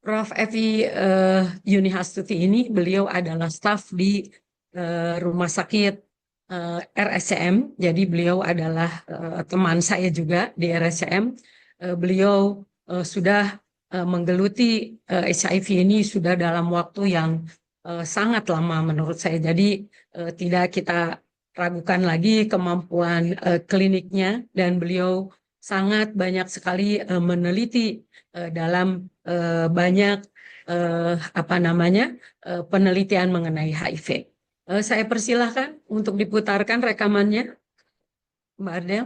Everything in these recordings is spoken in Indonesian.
Prof. Evi Yuni Hastuti ini beliau adalah staf di rumah sakit RSCM. Jadi beliau adalah teman saya juga di RSCM. Beliau sudah menggeluti HIV ini sudah dalam waktu yang sangat lama menurut saya. Jadi tidak kita ragukan lagi kemampuan kliniknya, dan beliau sangat banyak sekali meneliti dalam banyak penelitian mengenai HIV. Saya persilahkan untuk diputarkan rekamannya, Mbak Ardel.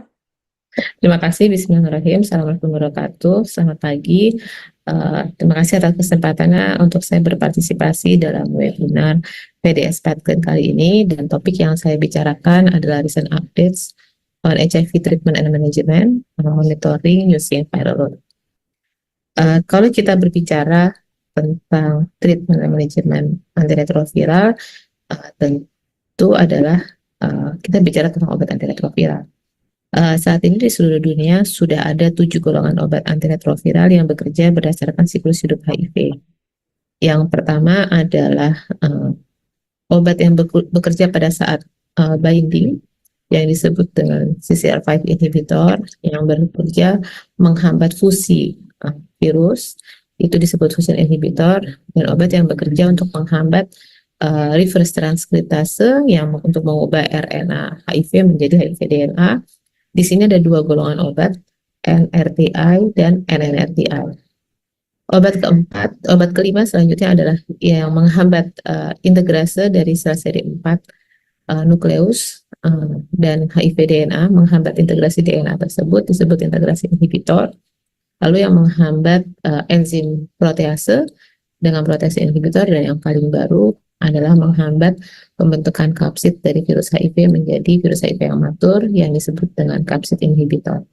Terima kasih. Bismillahirrahmanirrahim. Assalamualaikum warahmatullahi wabarakatuh. Selamat pagi. Terima kasih atas kesempatannya untuk saya berpartisipasi dalam webinar PDS Patgen kali ini, dan topik yang saya bicarakan adalah recent updates on HIV treatment and management, monitoring using viral load. Kalau kita berbicara tentang treatment and management antiretroviral, tentu adalah kita bicara tentang obat antiretroviral. Saat ini di seluruh dunia sudah ada 7 golongan obat antiretroviral yang bekerja berdasarkan siklus hidup HIV. Yang pertama adalah obat yang bekerja pada saat binding, yang disebut dengan CCR5 inhibitor, yang bekerja menghambat fusi virus, itu disebut fusion inhibitor, dan obat yang bekerja untuk menghambat reverse transkriptase yang untuk mengubah RNA HIV menjadi HIV DNA. Di sini ada 2 golongan obat, NRTI dan NNRTI. Obat kelima selanjutnya adalah yang menghambat integrase dari sel seri 4 nukleus dan HIV DNA, menghambat integrasi DNA tersebut disebut integrasi inhibitor. Lalu yang menghambat enzim protease dengan protease inhibitor, dan yang paling baru adalah menghambat pembentukan kapsid dari virus HIV menjadi virus HIV yang matur yang disebut dengan kapsid inhibitor.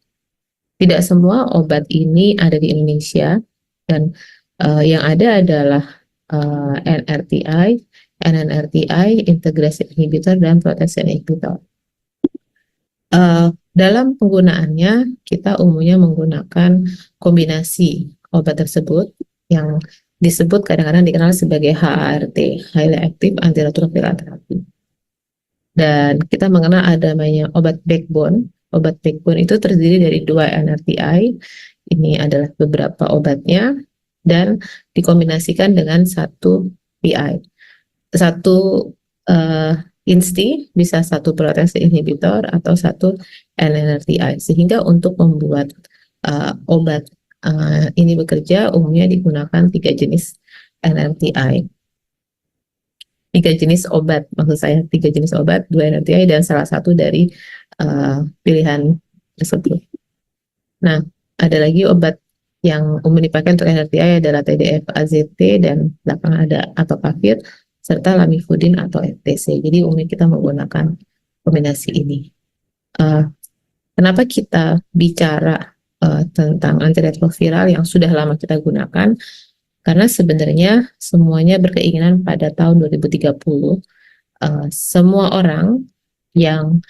Tidak semua obat ini ada di Indonesia, dan yang ada adalah NRTI, NNRTI, integrasi inhibitor, dan protease inhibitor. Dalam penggunaannya, kita umumnya menggunakan kombinasi obat tersebut yang disebut kadang-kadang dikenal sebagai HAART, Highly Active Antiretroviral Therapy. Dan kita mengenal ada namanya obat backbone. Obat backbone itu terdiri dari 2 NRTI. Ini adalah beberapa obatnya, dan dikombinasikan dengan 1 PI. Satu INSTI, bisa 1 protease inhibitor atau 1 NNRTI, sehingga untuk membuat obat ini bekerja umumnya digunakan 3 jenis NRTI. 3 jenis obat, maksud saya 3 jenis obat, 2 NRTI dan salah satu dari pilihan tersebut. Nah, ada lagi obat yang umum dipakai untuk NRTI adalah TDF AZT, dan belakangan ada atopavir serta lamivudin atau FTC. Jadi umumnya kita menggunakan kombinasi ini. Kenapa kita bicara tentang antiretroviral yang sudah lama kita gunakan? Karena sebenarnya semuanya berkeinginan pada tahun 2030 semua orang yang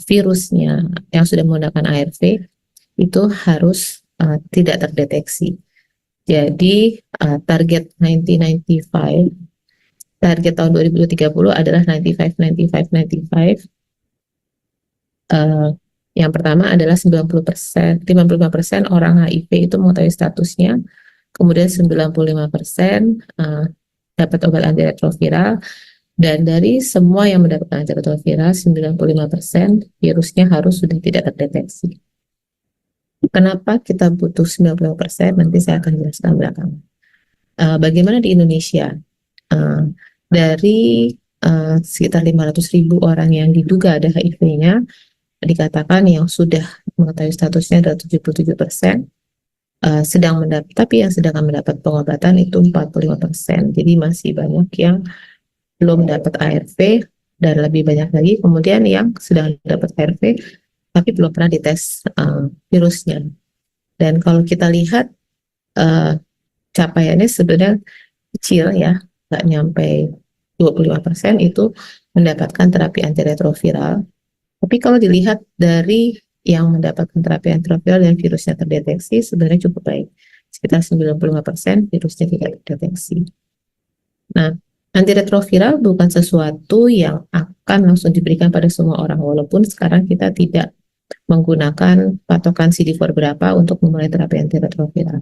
virusnya yang sudah menggunakan ARV itu harus tidak terdeteksi. Jadi target 1995, target tahun 2030 adalah 95. Yang pertama adalah 90%, 55% orang HIV itu mengetahui statusnya, kemudian 95% dapat obat antiretroviral, dan dari semua yang mendapatkan antiretroviral, 95% virusnya harus sudah tidak terdeteksi. Kenapa kita butuh 95%? Nanti saya akan jelaskan belakangan. Bagaimana di Indonesia? Dari sekitar 500.000 orang yang diduga ada HIV-nya, dikatakan yang sudah mengetahui statusnya adalah 77%, tapi yang sedang mendapat pengobatan itu 45%. Jadi masih banyak yang belum dapat ARV, dan lebih banyak lagi kemudian yang sedang dapat ARV tapi belum pernah dites virusnya. Dan kalau kita lihat capaiannya sebenarnya kecil ya, nggak nyampe 25% itu mendapatkan terapi antiretroviral. Tapi kalau dilihat dari yang mendapatkan terapi antiretroviral dan virusnya terdeteksi, sebenarnya cukup baik. sekitar 95% virusnya tidak terdeteksi. Nah, antiretroviral bukan sesuatu yang akan langsung diberikan pada semua orang, walaupun sekarang kita tidak menggunakan patokan CD4 berapa untuk memulai terapi antiretroviral.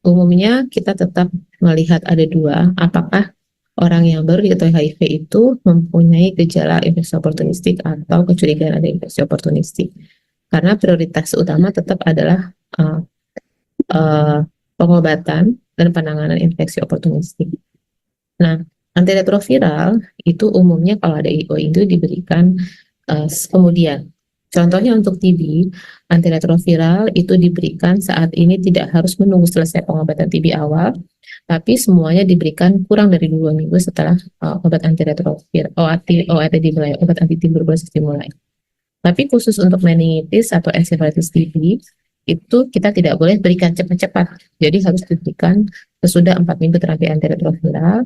Umumnya kita tetap melihat ada dua, apakah orang yang baru diketahui HIV itu mempunyai gejala infeksi oportunistik atau kecurigaan ada infeksi oportunistik. Karena prioritas utama tetap adalah pengobatan dan penanganan infeksi oportunistik. Nah, antiretroviral itu umumnya kalau ada IO itu diberikan kemudian. Contohnya untuk TB, antiretroviral itu diberikan saat ini tidak harus menunggu selesai pengobatan TB awal, tapi semuanya diberikan kurang dari 2 minggu setelah obat antiretroviral, OAT dimulai, obat anti tuberkulosis dimulai. Tapi khusus untuk meningitis atau encephalitis TB, itu kita tidak boleh berikan cepat-cepat. Jadi harus diberikan sesudah 4 minggu terapi antiretroviral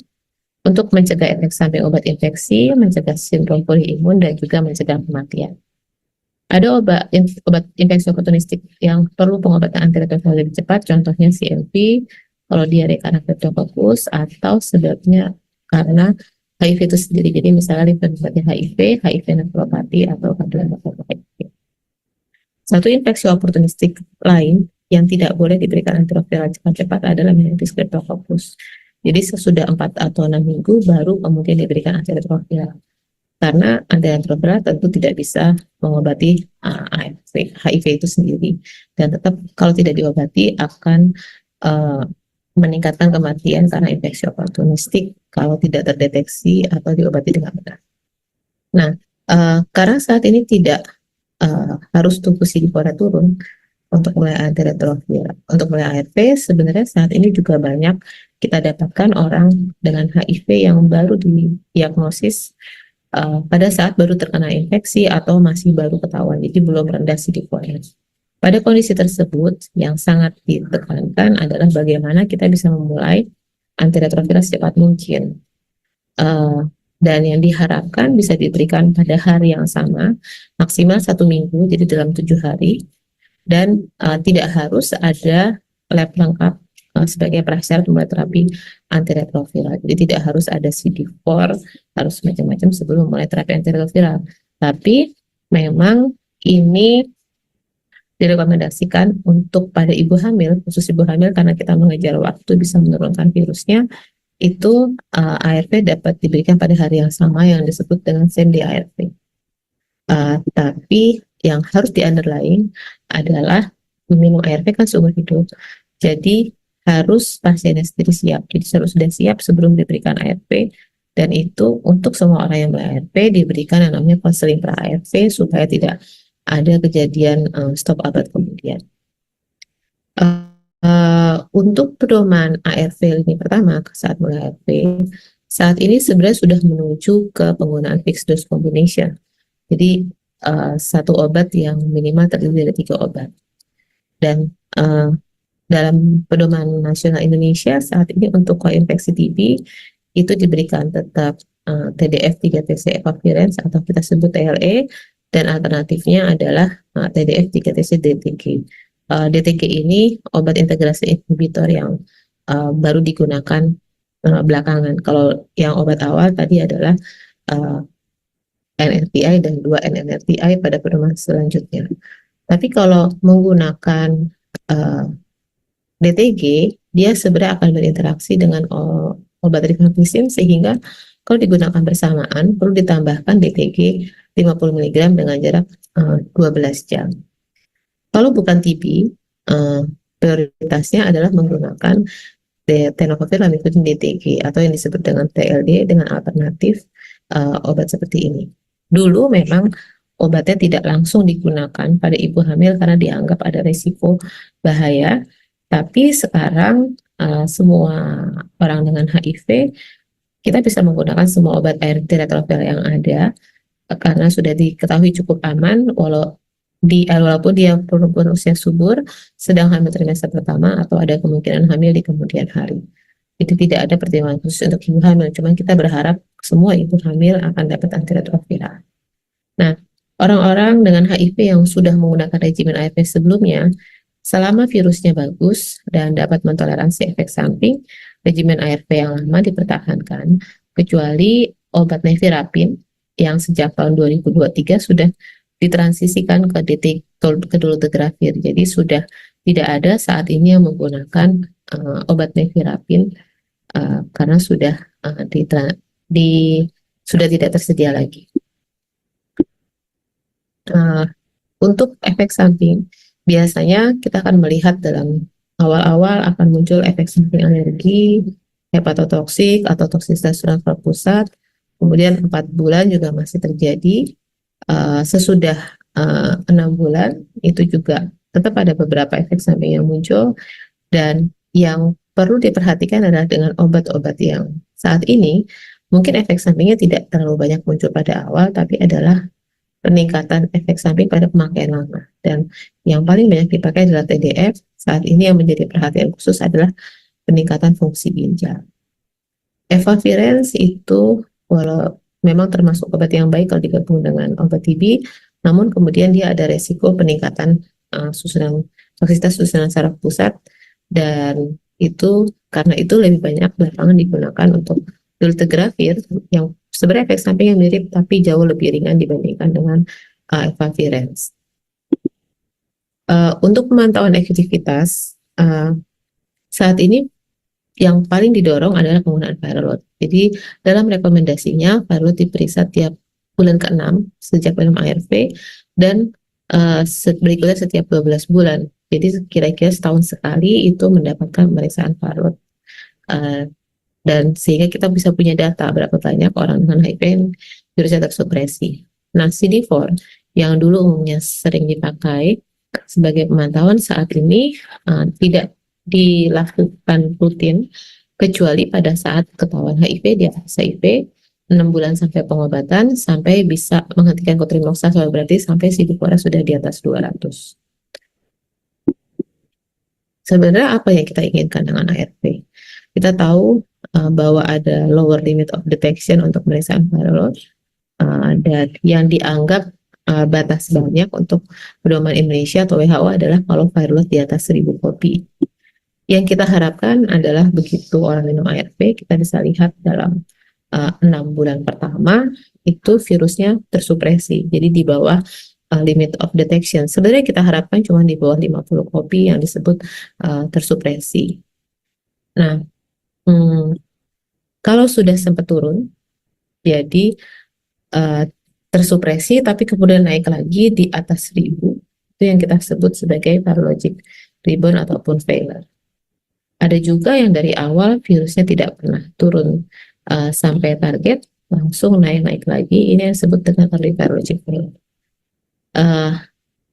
untuk mencegah efek samping obat infeksi, mencegah sindrom poliimun, dan juga mencegah kematian. Ada obat infeksi oportunistik yang perlu pengobatan antiretroviral lebih cepat, contohnya CMV, kalau diare karena Streptococcus, atau sebabnya karena HIV itu sendiri. Jadi misalnya limfnosidnya HIV nefropati, atau kardiomegalovaskular HIV. Satu infeksi oportunistik lain yang tidak boleh diberikan antiretroviral cepat-cepat adalah meningitis Streptococcus. Jadi sesudah 4 atau 6 minggu baru kemudian diberikan antiretroviral. Karena antiretroviral tentu tidak bisa mengobati HIV itu sendiri, dan tetap kalau tidak diobati akan meningkatkan kematian karena infeksi oportunistik kalau tidak terdeteksi atau diobati dengan benar. Nah, karena saat ini tidak harus tunggu CD4 turun untuk mulai antiretroviral, untuk mulai ARV, sebenarnya saat ini juga banyak kita dapatkan orang dengan HIV yang baru didiagnosis pada saat baru terkena infeksi atau masih baru ketahuan, jadi belum rendah CD4. Pada kondisi tersebut, yang sangat ditekankan adalah bagaimana kita bisa memulai antiretroviral secepat mungkin. Dan yang diharapkan bisa diberikan pada hari yang sama, maksimal 1 minggu, jadi dalam 7 hari. Dan tidak harus ada lab lengkap sebagai prasyarat memulai terapi antiretroviral. Jadi tidak harus ada CD4, harus macam-macam sebelum mulai terapi antiretroviral. Tapi memang ini direkomendasikan untuk pada ibu hamil, khusus ibu hamil, karena kita mengejar waktu bisa menurunkan virusnya, itu ARV dapat diberikan pada hari yang sama yang disebut dengan same day ARV. Tapi yang harus di-underline adalah minum ARV kan seumur hidup. Jadi harus pasiennya sendiri siap. Jadi harus sudah siap sebelum diberikan ARV, dan itu untuk semua orang yang ARV diberikan yang namanya konseling pra ARV supaya tidak ada kejadian stop abad kemudian. Untuk pedoman ARV lini pertama saat mulai ARV, saat ini sebenarnya sudah menuju ke penggunaan fixed dose combination. Jadi satu obat yang minimal terdiri dari 3 obat. Dan dalam pedoman nasional Indonesia saat ini untuk koinfeksi TB itu diberikan tetap TDF 3-TC efavirenz atau kita sebut TLE, dan alternatifnya adalah TDF 3-TC DTG. DTG ini obat integrasi inhibitor yang baru digunakan belakangan. Kalau yang obat awal tadi adalah NRTI dan 2 NNRTI pada pedoman selanjutnya. Tapi kalau menggunakan DTG, dia sebenarnya akan berinteraksi dengan obat rifampicin, sehingga kalau digunakan bersamaan perlu ditambahkan DTG 50 mg dengan jarak 12 jam. Kalau bukan TB, prioritasnya adalah menggunakan tenofovir lamivudin DTG atau yang disebut dengan TLD dengan alternatif obat seperti ini. Dulu memang obatnya tidak langsung digunakan pada ibu hamil karena dianggap ada risiko bahaya, tapi sekarang semua orang dengan HIV kita bisa menggunakan semua obat antiretroviral yang ada karena sudah diketahui cukup aman, walaupun dia perempuan usia subur, sedang hamil trimester pertama, atau ada kemungkinan hamil di kemudian hari. Itu tidak ada pertimbangan khusus untuk ibu hamil, cuman kita berharap semua ibu hamil akan dapat antiretroviral. Nah, orang-orang dengan HIV yang sudah menggunakan regimen ARV sebelumnya, Selama virusnya bagus dan dapat mentoleransi efek samping, regimen ARV yang lama dipertahankan, kecuali obat nevirapin yang sejak tahun 2023 sudah ditransisikan ke dolutegravir. Jadi sudah tidak ada saat ini yang menggunakan obat nevirapin karena sudah sudah tidak tersedia lagi. Untuk efek samping, biasanya kita akan melihat dalam awal-awal akan muncul efek samping alergi, hepatotoksik atau toksisitas saluran pusat. Kemudian 4 bulan juga masih terjadi. Sesudah 6 bulan itu juga tetap ada beberapa efek samping yang muncul, dan yang perlu diperhatikan adalah dengan obat-obat yang saat ini mungkin efek sampingnya tidak terlalu banyak muncul pada awal, tapi adalah peningkatan efek samping pada pemakaian lama. Dan yang paling banyak dipakai adalah TDF. Saat ini yang menjadi perhatian khusus adalah peningkatan fungsi ginjal. Efavirenz itu walau memang termasuk obat yang baik kalau digabung dengan obat TB, namun kemudian dia ada resiko peningkatan toksisitas susunan saraf pusat, dan itu karena itu lebih banyak belakangan digunakan untuk dolutegravir yang sebenarnya efek sampingnya mirip tapi jauh lebih ringan dibandingkan dengan efavirenz. Untuk pemantauan efektivitas saat ini yang paling didorong adalah penggunaan viral load. Jadi dalam rekomendasinya viral load diperiksa tiap bulan ke-6 sejak minum ARV, dan berikutnya setiap 12 bulan. Jadi kira-kira setahun sekali itu mendapatkan pemeriksaan viral load. Dan sehingga kita bisa punya data berapa banyak orang dengan HIV yang virusnya tersupresi. Nah, CD4 yang dulu umumnya sering dipakai sebagai pemantauan saat ini tidak dilakukan rutin kecuali pada saat ketahuan HIV, di atas HIV 6 bulan sampai pengobatan sampai bisa menghentikan kotrimoxazol, berarti sampai CD4 sudah di atas 200. Sebenarnya apa yang kita inginkan dengan ARV? Kita tahu bahwa ada lower limit of detection untuk pemeriksaan viral load, dan yang dianggap batas banyak untuk pedoman Indonesia atau WHO adalah kalau viral load di atas 1000 kopi. Yang kita harapkan adalah begitu orang minum ARV, kita bisa lihat dalam 6 bulan pertama itu virusnya tersupresi, jadi di bawah limit of detection. Sebenarnya kita harapkan cuma di bawah 50 kopi yang disebut tersupresi. Nah, kalau sudah sempat turun, jadi tersupresi tapi kemudian naik lagi di atas 1000, itu yang kita sebut sebagai virologic rebound ataupun failure. Ada juga yang dari awal virusnya tidak pernah turun sampai target, langsung naik-naik lagi. Ini yang disebut dengan early virologic failure.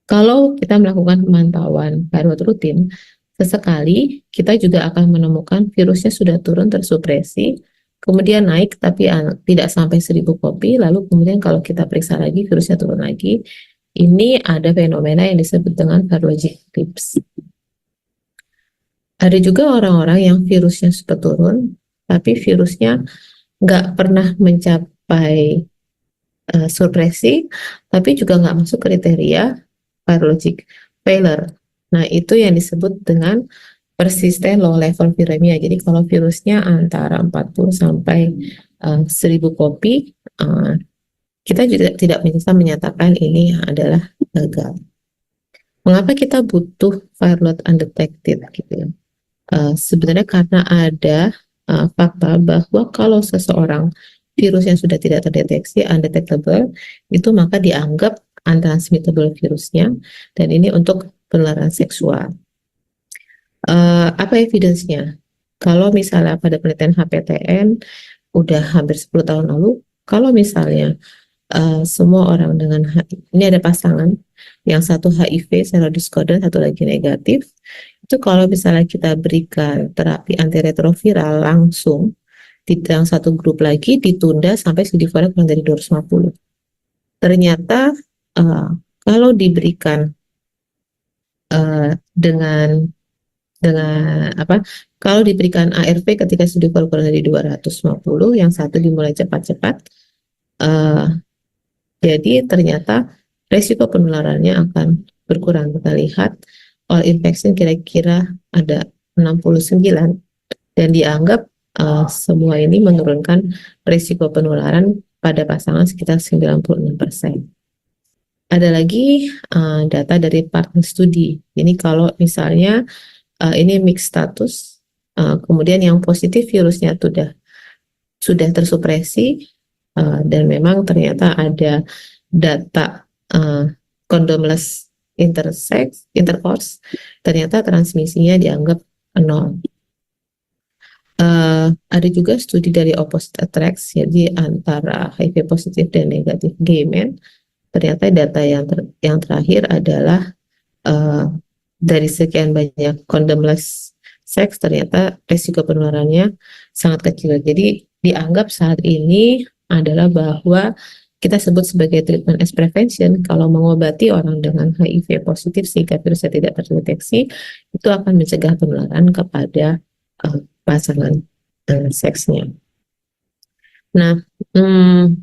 Kalau kita melakukan pemantauan viral load rutin, sesekali kita juga akan menemukan virusnya sudah turun tersupresi, kemudian naik tapi tidak sampai 1000 kopi, lalu kemudian kalau kita periksa lagi virusnya turun lagi. Ini ada fenomena yang disebut dengan virologic dips. Ada juga orang-orang yang virusnya sempat turun, tapi virusnya nggak pernah mencapai supresi, tapi juga nggak masuk kriteria virologic failure. Nah, itu yang disebut dengan persisten low level viremia. Jadi kalau virusnya antara 40 sampai 1000 kopi, kita juga tidak bisa menyatakan ini adalah gagal. Mengapa kita butuh viral load undetected gitu ya? Sebenarnya karena ada fakta bahwa kalau seseorang virus yang sudah tidak terdeteksi undetectable, itu maka dianggap untransmittable virusnya, dan ini untuk penularan seksual. Apa evidence-nya? Kalau misalnya pada penelitian HPTN udah hampir 10 tahun lalu, kalau misalnya semua orang dengan ini ada pasangan yang satu HIV serodiscordant, satu lagi negatif, itu kalau misalnya kita berikan terapi antiretroviral langsung di yang satu grup lagi ditunda sampai CD4 kurang dari 250. Ternyata kalau diberikan dengan kalau diberikan ARV ketika CD4 kurang dari 250, yang satu dimulai cepat-cepat, jadi ternyata resiko penularannya akan berkurang. Kita lihat all infection kira-kira ada 69 dan dianggap semua ini menurunkan risiko penularan pada pasangan sekitar 96%. Ada lagi data dari partner studi. Ini kalau misalnya ini mixed status, kemudian yang positif virusnya sudah tersupresi dan memang ternyata ada data condomless intercourse, ternyata transmisinya dianggap nol. Ada juga studi dari opposite attracts, jadi antara HIV positif dan negatif gay men. Ternyata data yang terakhir adalah dari sekian banyak condomless sex, ternyata risiko penularannya sangat kecil. Jadi dianggap saat ini adalah bahwa kita sebut sebagai treatment as prevention. Kalau mengobati orang dengan HIV positif sehingga virusnya tidak terdeteksi, itu akan mencegah penularan kepada pasangan seksnya. Nah,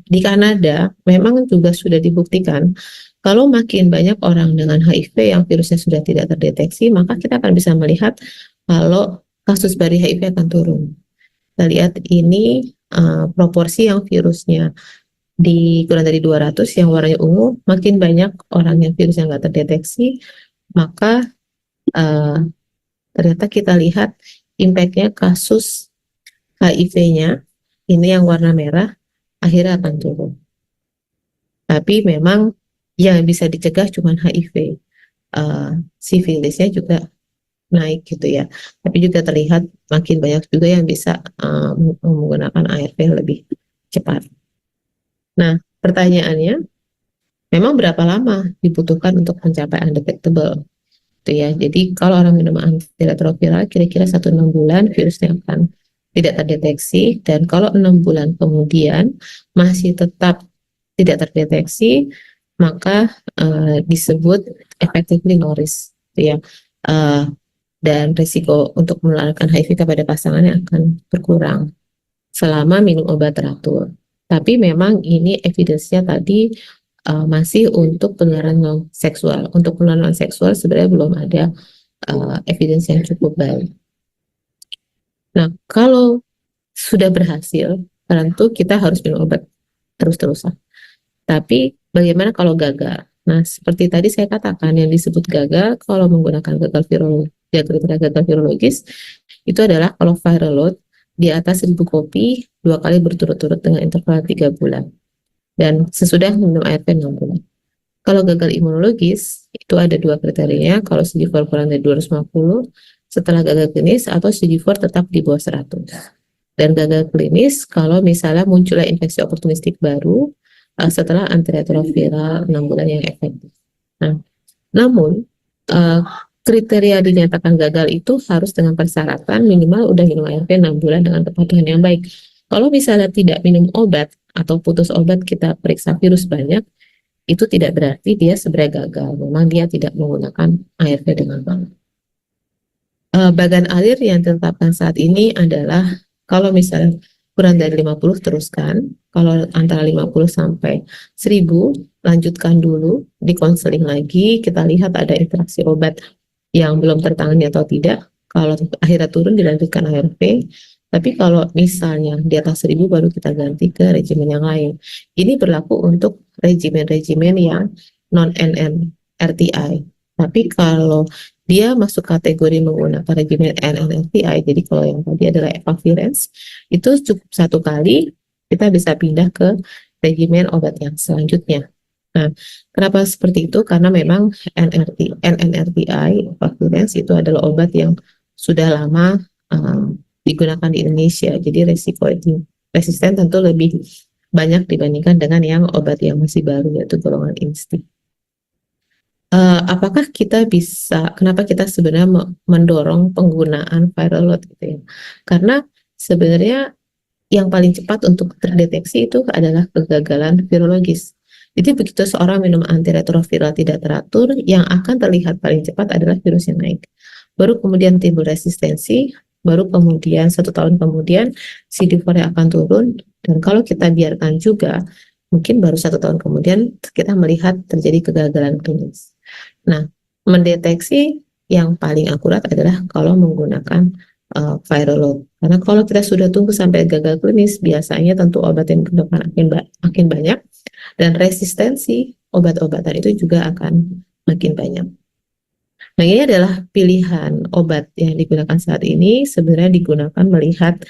di Kanada memang juga sudah dibuktikan kalau makin banyak orang dengan HIV yang virusnya sudah tidak terdeteksi, maka kita akan bisa melihat kalau kasus baru HIV akan turun. Kita lihat ini proporsi yang virusnya kurang dari 200 yang warnanya ungu, makin banyak orang yang virusnya nggak terdeteksi, maka ternyata kita lihat impact-nya kasus HIV-nya, ini yang warna merah, akhirnya akan turun. Tapi memang yang bisa dicegah cuma HIV. Sifilisnya juga naik gitu ya. Tapi juga terlihat makin banyak juga yang bisa menggunakan ARV lebih cepat. Nah, pertanyaannya, memang berapa lama dibutuhkan untuk mencapai undetectable? Itu ya. Jadi kalau orang minum antiretroviral kira-kira 1-6 bulan virusnya akan tidak terdeteksi, dan kalau 6 bulan kemudian masih tetap tidak terdeteksi, maka disebut effectively no risk, gitu ya. Dan risiko untuk menularkan HIV kepada pasangannya akan berkurang selama minum obat teratur. Tapi memang ini evidence-nya tadi masih untuk penularan non seksual. Untuk penularan seksual sebenarnya belum ada evidence yang cukup baik. Nah, kalau sudah berhasil, tentu kita harus minum obat terus-terusan. Tapi bagaimana kalau gagal? Nah, seperti tadi saya katakan, yang disebut gagal kalau menggunakan gagal virologis itu adalah kalau viral load di atas 1000 kopi 2 kali berturut-turut dengan interval 3 bulan dan sesudah minum ARV 6 bulan. Kalau gagal imunologis itu ada 2 kriteria, kalau CD4 kurang dari 250 setelah gagal klinis atau CD4 tetap di bawah 100. Dan gagal klinis kalau misalnya munculnya infeksi oportunistik baru setelah antiretroviral 6 bulan yang efektif. Nah, namun kriteria dinyatakan gagal itu harus dengan persyaratan minimal udah minum ARV 6 bulan dengan kepatuhan yang baik. Kalau misalnya tidak minum obat atau putus obat kita periksa virus banyak, itu tidak berarti dia sebenarnya gagal. Memang dia tidak menggunakan ARV dengan baik. Bagan alir yang ditetapkan saat ini adalah kalau misalnya kurang dari 50 teruskan, kalau antara 50 sampai 1000 lanjutkan dulu, di konseling lagi, kita lihat ada interaksi obat yang belum tertangani atau tidak. Kalau akhirnya turun dilanjutkan ARV, tapi kalau misalnya di atas 1000 baru kita ganti ke regimen yang lain. Ini berlaku untuk regimen-regimen yang non-NNRTI. Tapi kalau dia masuk kategori menggunakan regimen NNRTI, jadi kalau yang tadi adalah efavirenz, itu cukup 1 kali, kita bisa pindah ke regimen obat yang selanjutnya. Nah, kenapa seperti itu? Karena memang NNRTI, efavirenz itu adalah obat yang sudah lama digunakan di Indonesia, jadi resiko resisten tentu lebih banyak dibandingkan dengan yang obat yang masih baru, yaitu golongan INSTI. Apakah kita bisa, kenapa kita sebenarnya mendorong penggunaan viral load gitu ya? Karena sebenarnya yang paling cepat untuk terdeteksi itu adalah kegagalan virologis. Jadi begitu seorang minum antiretroviral tidak teratur, yang akan terlihat paling cepat adalah virus yang naik. Baru kemudian timbul resistensi, baru kemudian 1 tahun kemudian CD4 akan turun, dan kalau kita biarkan juga, mungkin baru 1 tahun kemudian kita melihat terjadi kegagalan klinis. Nah, mendeteksi yang paling akurat adalah kalau menggunakan viral load. Karena kalau kita sudah tunggu sampai gagal klinis, biasanya tentu obat yang digunakan makin banyak dan resistensi obat-obatan itu juga akan makin banyak. Nah, ini adalah pilihan obat yang digunakan saat ini sebenarnya digunakan melihat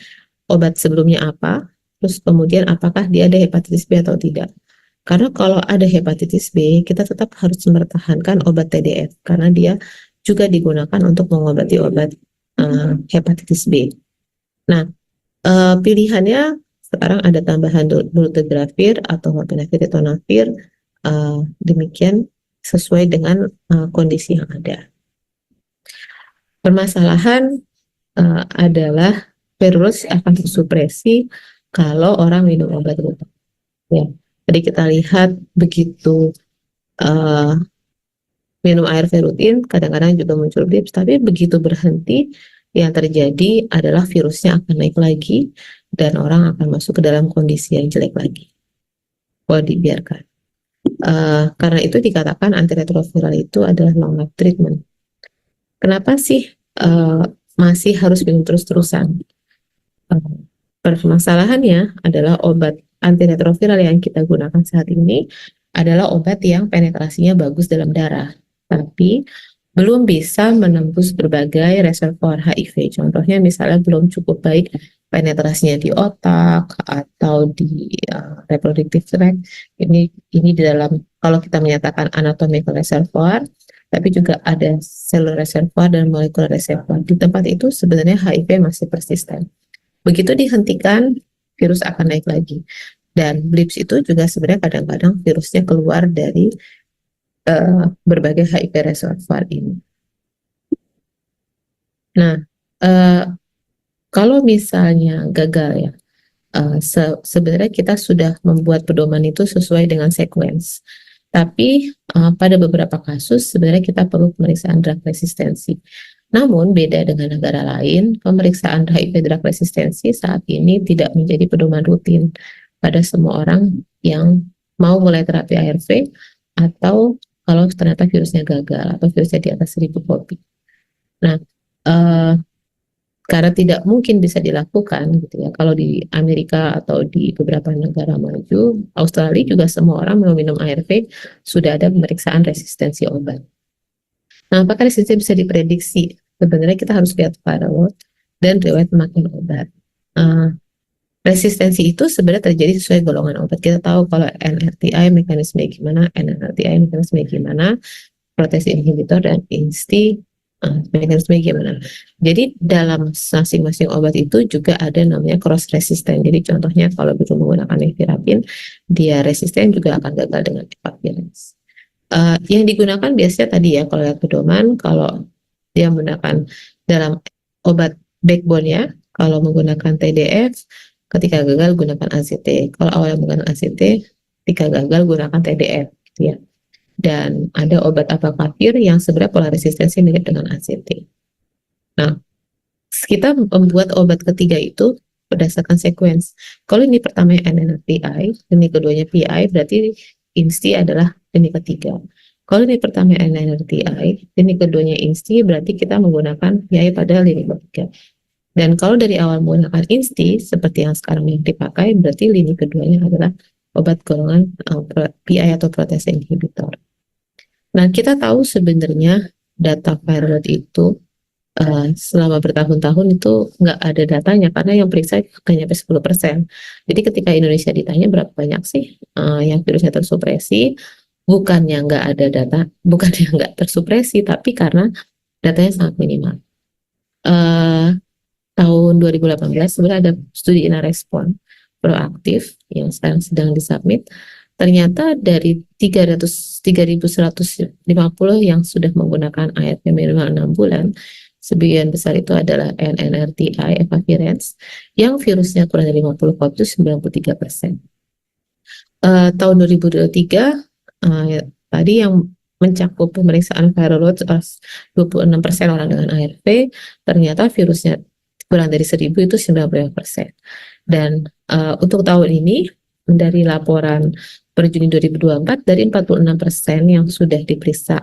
obat sebelumnya apa, terus kemudian apakah dia ada hepatitis B atau tidak. Karena kalau ada hepatitis B, kita tetap harus mempertahankan obat TDF karena dia juga digunakan untuk mengobati obat hepatitis B. Nah, pilihannya sekarang ada tambahan dolutegravir atau tenofovir, demikian sesuai dengan kondisi yang ada. Permasalahan adalah virus akan tersupresi kalau orang minum obat rutin. Ya, jadi kita lihat begitu minum ARV rutin, kadang-kadang juga muncul blips, tapi begitu berhenti, yang terjadi adalah virusnya akan naik lagi dan orang akan masuk ke dalam kondisi yang jelek lagi. Kalau dibiarkan. Karena itu dikatakan antiretroviral itu adalah long life treatment. Kenapa sih masih harus minum terus-terusan? Permasalahannya adalah obat antiretroviral yang kita gunakan saat ini adalah obat yang penetrasinya bagus dalam darah, tapi belum bisa menembus berbagai reservoir HIV. Contohnya misalnya belum cukup baik penetrasinya di otak atau di reproductive tract. Ini di dalam, kalau kita menyatakan anatomical reservoir, tapi juga ada cellular reservoir dan molecular reservoir. Di tempat itu sebenarnya HIV masih persisten. Begitu dihentikan, virus akan naik lagi. Dan blips itu juga sebenarnya kadang-kadang virusnya keluar dari berbagai HIV reservoir ini. Nah, kalau misalnya gagal ya, sebenarnya kita sudah membuat pedoman itu sesuai dengan sequence. Tapi pada beberapa kasus sebenarnya kita perlu pemeriksaan drug resistensi. Namun beda dengan negara lain, pemeriksaan HIV drug resistensi saat ini tidak menjadi pedoman rutin pada semua orang yang mau mulai terapi ARV atau kalau ternyata virusnya gagal atau virusnya di atas 1000 kopi. Nah, karena tidak mungkin bisa dilakukan gitu ya. Kalau di Amerika atau di beberapa negara maju, Australia juga semua orang mau minum ARV sudah ada pemeriksaan resistensi obat. Nah, apakah resistensi bisa diprediksi? Sebenarnya kita harus lihat viral load dan riwayat pemakaian obat. Resistensi itu sebenarnya terjadi sesuai golongan obat. Kita tahu kalau NRTI mekanisme gimana, NRTI mekanisme gimana, protease inhibitor dan INSTI mekanisme gimana. Jadi dalam masing-masing obat itu juga ada namanya cross resistant. Jadi contohnya kalau belum menggunakan nevirapin, dia resisten juga akan gagal dengan efavirenz. Yang digunakan biasanya tadi ya, kalau lihat pedoman, kalau dia menggunakan dalam obat backbone-nya, kalau menggunakan TDF, ketika gagal gunakan ACT. Kalau awalnya menggunakan ACT, ketika gagal gunakan TDF, gitu ya. Dan ada obat abacavir yang sebenarnya pola resistensi mirip dengan ACT. Nah, kita membuat obat ketiga itu berdasarkan sequence. Kalau ini pertama NNRTI, ini keduanya PI, berarti INSTI adalah ini ketiga. Kalau ini pertama NNRTI, ini keduanya INSTI, berarti kita menggunakan PI pada lini ketiga. Dan kalau dari awal menggunakan INSTI, seperti yang sekarang yang dipakai, berarti lini keduanya adalah obat golongan PI atau protease inhibitor. Nah, kita tahu sebenarnya data viral load itu selama bertahun-tahun itu nggak ada datanya, karena yang periksa hanya sampai 10%. Jadi ketika Indonesia ditanya berapa banyak sih yang virusnya tersupresi, bukannya nggak ada data, bukannya nggak tersupresi, tapi karena datanya sangat minimal. Tahun 2018 sebenarnya ada studi INARESPON proaktif yang sekarang sedang disubmit. Ternyata dari 3.150 yang sudah menggunakan ARV minimal 6 bulan, sebagian besar itu adalah NNRTI efavirenz yang virusnya kurang dari 50 kop itu 93%. Tahun 2023 tadi yang mencakup pemeriksaan viral load 26% orang dengan ARV, ternyata virusnya kurang dari 1000 itu 95%. Dan untuk tahun ini dari laporan per Juni 2024 dari 46% yang sudah diperiksa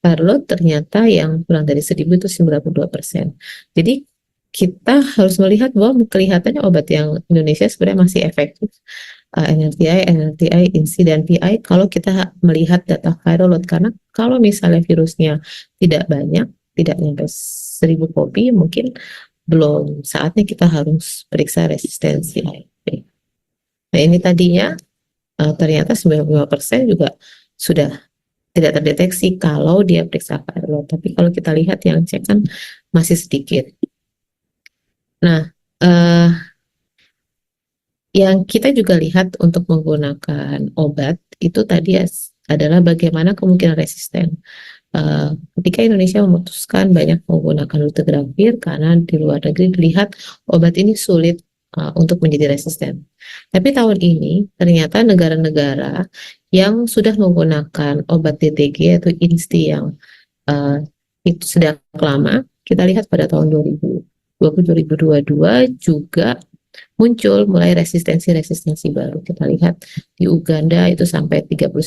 Carlo ternyata yang kurang dari 1.000 itu 92%. Jadi kita harus melihat bahwa kelihatannya obat yang Indonesia sebenarnya masih efektif. NLTI, INSI, dan PI kalau kita melihat data viral load. Karena kalau misalnya virusnya tidak banyak, tidak sampai 1.000 kopi, mungkin belum saatnya kita harus periksa resistensi ARV. Nah ini tadinya ternyata 95% juga sudah tidak terdeteksi kalau dia periksa viral load. Tapi kalau kita lihat yang cek kan masih sedikit. Nah, yang kita juga lihat untuk menggunakan obat itu tadi adalah bagaimana kemungkinan resisten. Ketika Indonesia memutuskan banyak menggunakan dolutegravir karena di luar negeri dilihat obat ini sulit untuk menjadi resisten. Tapi tahun ini ternyata negara-negara yang sudah menggunakan obat DTG atau INSTI yang itu sudah lama, kita lihat pada tahun 2020-2022 juga muncul mulai resistensi baru. Kita lihat di Uganda itu sampai 39%,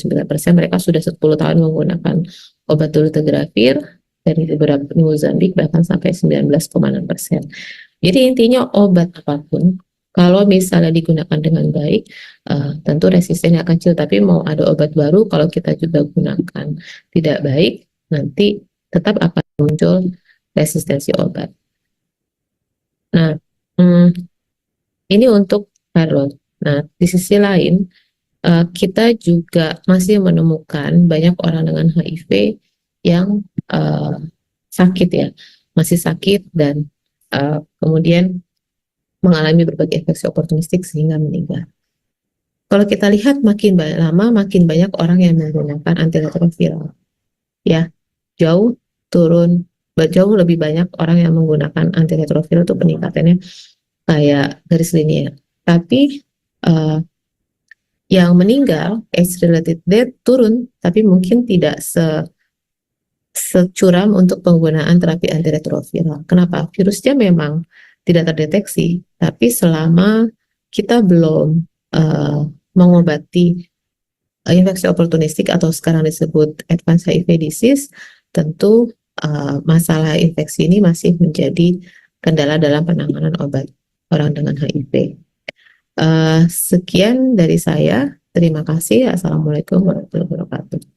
mereka sudah 10 tahun menggunakan obat dolutegravir, dari beberapa Mozambik bahkan sampai 19,6%. Jadi intinya obat apapun kalau misalnya digunakan dengan baik, tentu resistennya akan kecil. Tapi mau ada obat baru kalau kita juga gunakan tidak baik, nanti tetap akan muncul resistensi obat. Nah, ini untuk viral. Nah, di sisi lain, kita juga masih menemukan banyak orang dengan HIV yang sakit ya, masih sakit dan kemudian mengalami berbagai infeksi oportunistik sehingga meninggal. Kalau kita lihat makin lama makin banyak orang yang menggunakan antiretroviral, ya jauh lebih banyak orang yang menggunakan antiretroviral itu peningkatannya kayak garis linear. Tapi yang meninggal age-related death turun, tapi mungkin tidak securam untuk penggunaan terapi antiretroviral. Kenapa? Virusnya memang tidak terdeteksi, tapi selama kita belum mengobati infeksi oportunistik atau sekarang disebut advanced HIV disease, tentu masalah infeksi ini masih menjadi kendala dalam penanganan obat orang dengan HIV. Sekian dari saya. Terima kasih. Assalamualaikum warahmatullahi wabarakatuh.